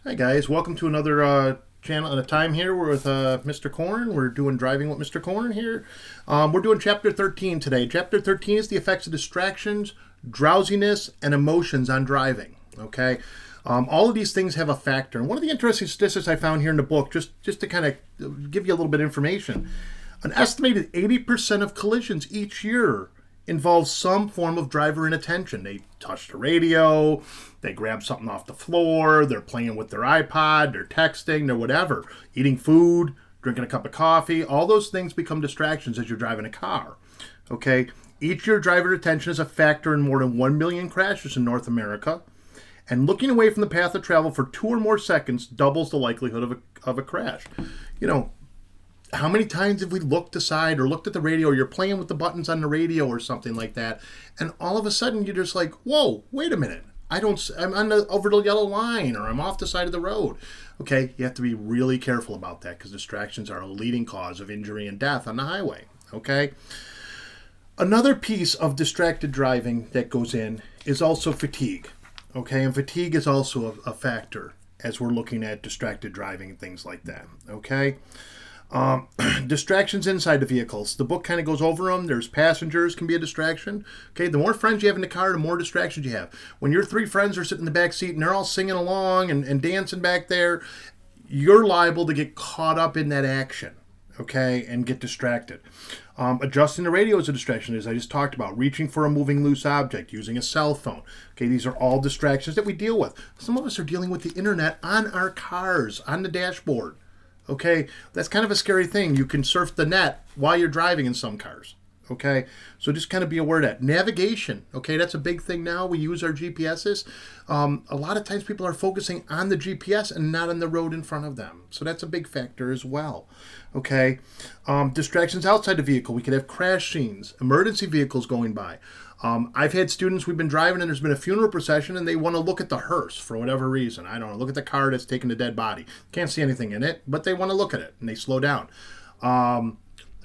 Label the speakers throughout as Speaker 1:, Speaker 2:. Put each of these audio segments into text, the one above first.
Speaker 1: Hi guys, welcome to another channel at a time here. We're with Mr. Corn. We're doing Driving with Mr. Corn here. We're doing Chapter 13 today. Chapter 13 is the effects of distractions, drowsiness, and emotions on driving. Okay, all of these things have a factor. And one of the interesting statistics I found here in the book, just to kind of give you a little bit of information, an estimated 80% of collisions each year involves some form of driver inattention. They touch the radio, they grab something off the floor, they're playing with their iPod, they're texting, they're whatever, eating food, drinking a cup of coffee. All those things become distractions as you're driving a car. Okay? Each year, driver attention is a factor in more than 1 million crashes in North America. And looking away from the path of travel for 2 or more seconds doubles the likelihood of a crash. You know, how many times have we looked aside or looked at the radio, or you're playing with the buttons on the radio or something like that, and all of a sudden you're just like, whoa, wait a minute. I'm on over the yellow line, or I'm off the side of the road. Okay, you have to be really careful about that because distractions are a leading cause of injury and death on the highway. Okay. Another piece of distracted driving that goes in is also fatigue. Okay, and fatigue is also a factor as we're looking at distracted driving and things like that. Okay. Distractions inside the vehicles. The book kind of goes over them. There's passengers can be a distraction. Okay, the more friends you have in the car, the more distractions you have. When your 3 friends are sitting in the back seat and they're all singing along and dancing back there, you're liable to get caught up in that action. Okay, and get distracted. Adjusting the radio is a distraction, as I just talked about. Reaching for a moving loose object, using a cell phone. Okay, these are all distractions that we deal with. Some of us are dealing with the internet on our cars, on the dashboard. Okay, that's kind of a scary thing. You can surf the net while you're driving in some cars. Okay, so just kind of be aware of that. Navigation, okay, that's a big thing now. We use our GPSs. A lot of times people are focusing on the GPS and not on the road in front of them. So that's a big factor as well. Okay, distractions outside the vehicle. We could have crash scenes, emergency vehicles going by. I've had students, we've been driving and there's been a funeral procession and they want to look at the hearse for whatever reason. I don't know, look at the car that's taking the dead body. Can't see anything in it, but they want to look at it and they slow down.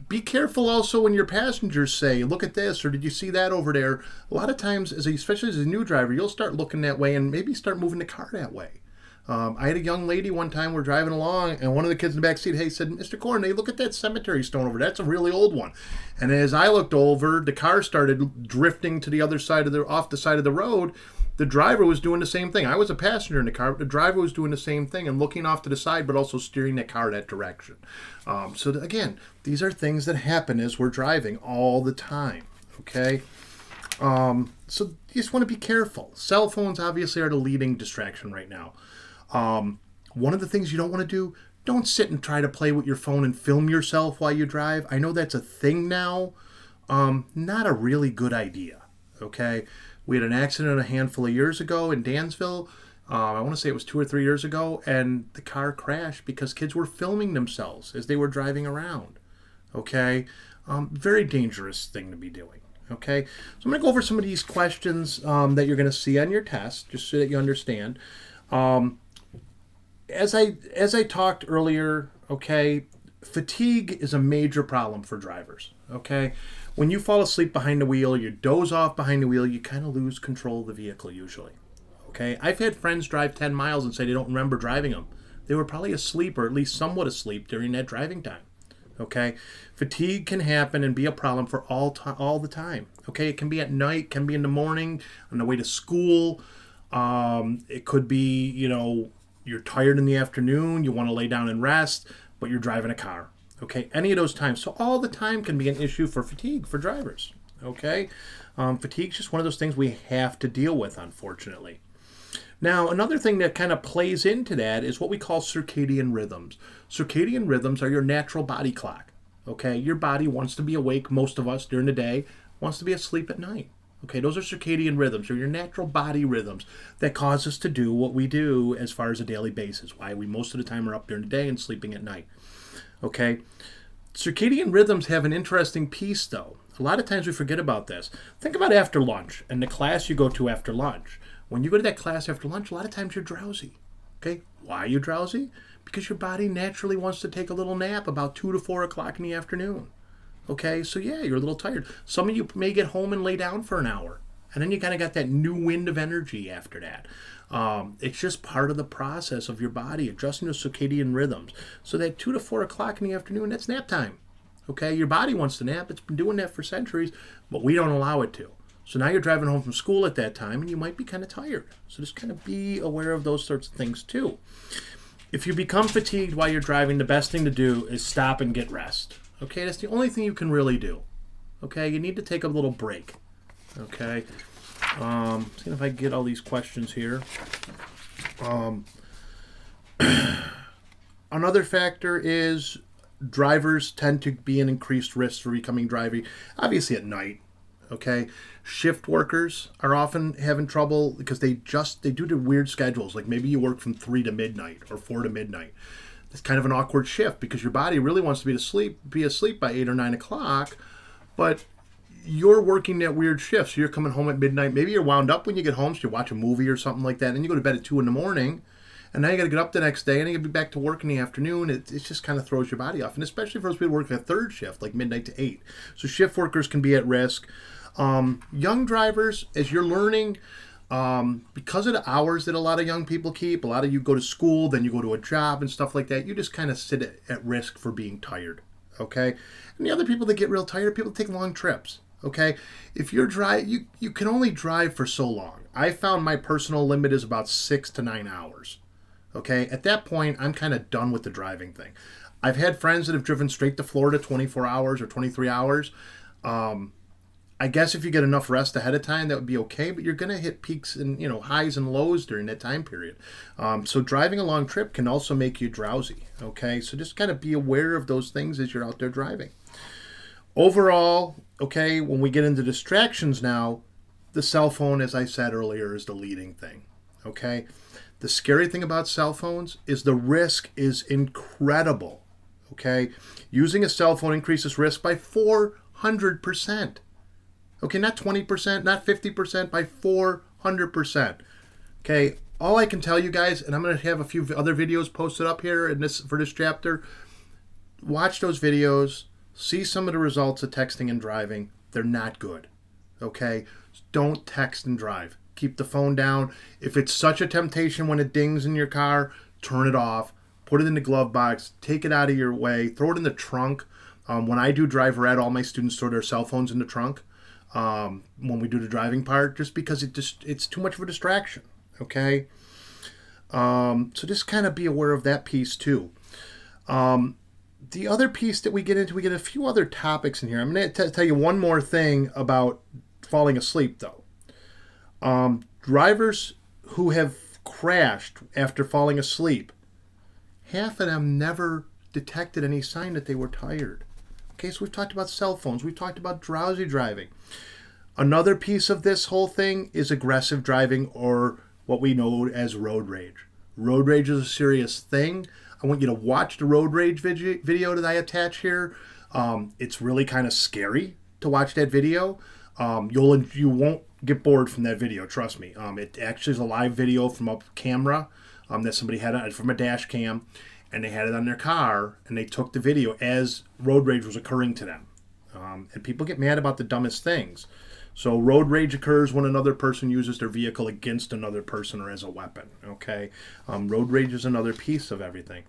Speaker 1: Be careful also when your passengers say, look at this, or did you see that over there? A lot of times, especially as a new driver, you'll start looking that way and maybe start moving the car that way. I had a young lady one time, we're driving along, and one of the kids in the back seat, hey, said, Mr. Corn, hey, look at that cemetery stone over there. That's a really old one. And as I looked over, the car started drifting to the other side off the side of the road. The driver was doing the same thing. I was a passenger in the car, but the driver was doing the same thing and looking off to the side, but also steering the car that direction. Again, these are things that happen as we're driving all the time. Okay? So you just want to be careful. Cell phones obviously are the leading distraction right now. One of the things you don't want to do, don't sit and try to play with your phone and film yourself while you drive. I know that's a thing now. Not a really good idea. Okay? We had an accident a handful of years ago in Dansville. I want to say it was 2 or 3 years ago, and the car crashed because kids were filming themselves as they were driving around. Okay? Very dangerous thing to be doing. Okay? So I'm going to go over some of these questions that you're going to see on your test, just so that you understand. As I talked earlier, okay, fatigue is a major problem for drivers. Okay? When you fall asleep behind the wheel, you doze off behind the wheel, you kind of lose control of the vehicle usually. Okay? I've had friends drive 10 miles and say they don't remember driving them. They were probably asleep, or at least somewhat asleep during that driving time. Okay? Fatigue can happen and be a problem for all the time. Okay? It can be at night, can be in the morning, on the way to school. It could be, you're tired in the afternoon, you want to lay down and rest, but you're driving a car. Okay, any of those times. So all the time can be an issue for fatigue for drivers. Okay, fatigue is just one of those things we have to deal with, unfortunately. Now, another thing that kind of plays into that is what we call circadian rhythms. Circadian rhythms are your natural body clock. Okay, your body wants to be awake, most of us, during the day, wants to be asleep at night. Okay, those are circadian rhythms, or your natural body rhythms that cause us to do what we do as far as a daily basis, why we most of the time are up during the day and sleeping at night. Okay, circadian rhythms have an interesting piece, though. A lot of times we forget about this. Think about after lunch and the class you go to after lunch. When you go to that class after lunch, a lot of times you're drowsy. Okay, why are you drowsy? Because your body naturally wants to take a little nap about 2 to 4 o'clock in the afternoon. Okay, so yeah, you're a little tired. Some of you may get home and lay down for an hour And then you kind of got that new wind of energy after that. It's just part of the process of your body adjusting to circadian rhythms. So that 2 to 4 o'clock in the afternoon, that's nap time. Okay, your body wants to nap. It's been doing that for centuries, but we don't allow it to. So now you're driving home from school at that time and you might be kind of tired. So just kind of be aware of those sorts of things too. If you become fatigued while you're driving, the best thing to do is stop and get rest. Okay, that's the only thing you can really do. Okay, you need to take a little break. Okay, see if I can get all these questions here. Another factor is drivers tend to be an increased risk for becoming driving, obviously at night. Okay, shift workers are often having trouble because they do the weird schedules. Like maybe you work from 3 to midnight or 4 to midnight. It's kind of an awkward shift because your body really wants to be asleep by 8 or 9 o'clock, but you're working that weird shift. So you're coming home at midnight. Maybe you're wound up when you get home, so you watch a movie or something like that, and you go to bed at 2 in the morning, and now you got to get up the next day, and you got to be back to work in the afternoon. It just kind of throws your body off, and especially for those people working a third shift, like midnight to 8. So shift workers can be at risk. Young drivers, as you're learning, because of the hours that a lot of young people keep, a lot of you go to school, then you go to a job and stuff like that, you just kind of sit at risk for being tired, okay? And the other people that get real tired, people that take long trips, okay? If you're you can only drive for so long. I found my personal limit is about 6 to 9 hours, okay? At that point, I'm kind of done with the driving thing. I've had friends that have driven straight to Florida 24 hours or 23 hours. I guess if you get enough rest ahead of time, that would be okay, but you're going to hit peaks and highs and lows during that time period. So driving a long trip can also make you drowsy, okay? So just kind of be aware of those things as you're out there driving. Overall, okay, when we get into distractions now, the cell phone, as I said earlier, is the leading thing, okay? The scary thing about cell phones is the risk is incredible, okay? Using a cell phone increases risk by 400%. Okay, not 20%, not 50%, by 400%. Okay, all I can tell you guys, and I'm going to have a few other videos posted up here for this chapter, watch those videos, see some of the results of texting and driving. They're not good. Okay, don't text and drive. Keep the phone down. If it's such a temptation when it dings in your car, turn it off. Put it in the glove box. Take it out of your way. Throw it in the trunk. When I do drive red, all my students throw their cell phones in the trunk. When we do the driving part, just because it's too much of a distraction, okay? So just kind of be aware of that piece too. The other piece that we get into, we get a few other topics in here. I'm going to tell you one more thing about falling asleep though. Drivers who have crashed after falling asleep, half of them never detected any sign that they were tired. Okay, so we've talked about cell phones. We've talked about drowsy driving. Another piece of this whole thing is aggressive driving, or what we know as road rage. Road rage is a serious thing. I want you to watch the road rage video that I attach here. It's really kind of scary to watch that video. You won't get bored from that video, trust me. It actually is a live video from a camera that somebody had from a dash cam. And they had it on their car, and they took the video as road rage was occurring to them. And people get mad about the dumbest things. So road rage occurs when another person uses their vehicle against another person or as a weapon, okay? Road rage is another piece of everything.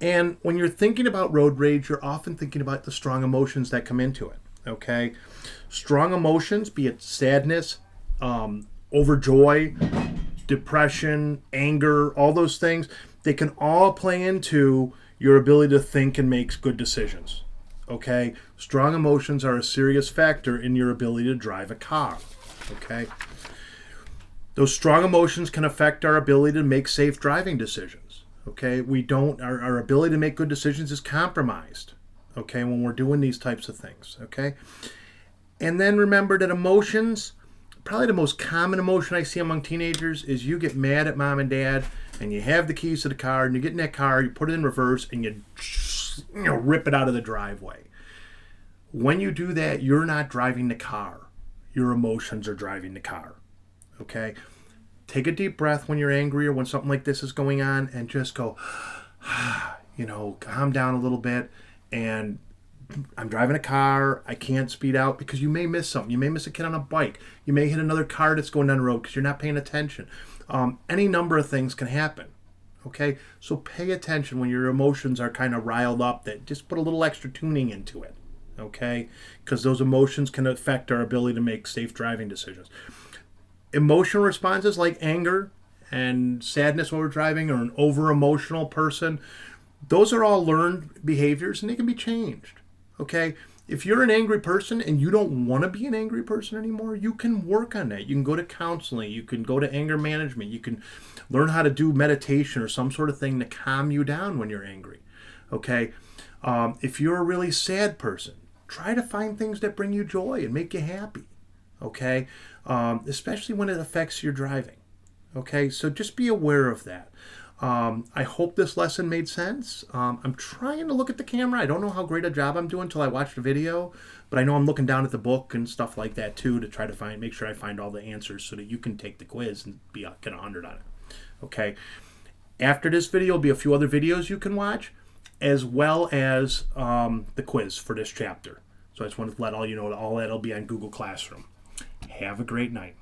Speaker 1: And when you're thinking about road rage, you're often thinking about the strong emotions that come into it, okay? Strong emotions, be it sadness, overjoy, depression, anger, all those things, they can all play into your ability to think and make good decisions, okay? Strong emotions are a serious factor in your ability to drive a car, okay? Those strong emotions can affect our ability to make safe driving decisions, okay? Our ability to make good decisions is compromised, okay, when we're doing these types of things, okay? And then remember that emotions, probably the most common emotion I see among teenagers is you get mad at mom and dad, and you have the keys to the car, and you get in that car, you put it in reverse, and you rip it out of the driveway. When you do that, you're not driving the car. Your emotions are driving the car, okay? Take a deep breath when you're angry or when something like this is going on, and just go, calm down a little bit, and I'm driving a car, I can't speed out, because you may miss something. You may miss a kid on a bike. You may hit another car that's going down the road because you're not paying attention. Any number of things can happen. Okay, so pay attention when your emotions are kind of riled up. That just put a little extra tuning into it. Okay, because those emotions can affect our ability to make safe driving decisions. Emotional responses like anger and sadness while we're driving, or an over emotional person, those are all learned behaviors and they can be changed. Okay, if you're an angry person and you don't want to be an angry person anymore, you can work on that. You can go to counseling, you can go to anger management, you can learn how to do meditation or some sort of thing to calm you down when you're angry. Okay, if you're a really sad person, try to find things that bring you joy and make you happy. Okay, especially when it affects your driving. Okay, so just be aware of that. I hope this lesson made sense. I'm trying to look at the camera. I don't know how great a job I'm doing until I watch the video, but I know I'm looking down at the book and stuff like that too to try to make sure I find all the answers so that you can take the quiz and get 100 on it. Okay. After this video will be a few other videos you can watch, as well as the quiz for this chapter. So I just wanted to let all you know that all that'll be on Google Classroom. Have a great night.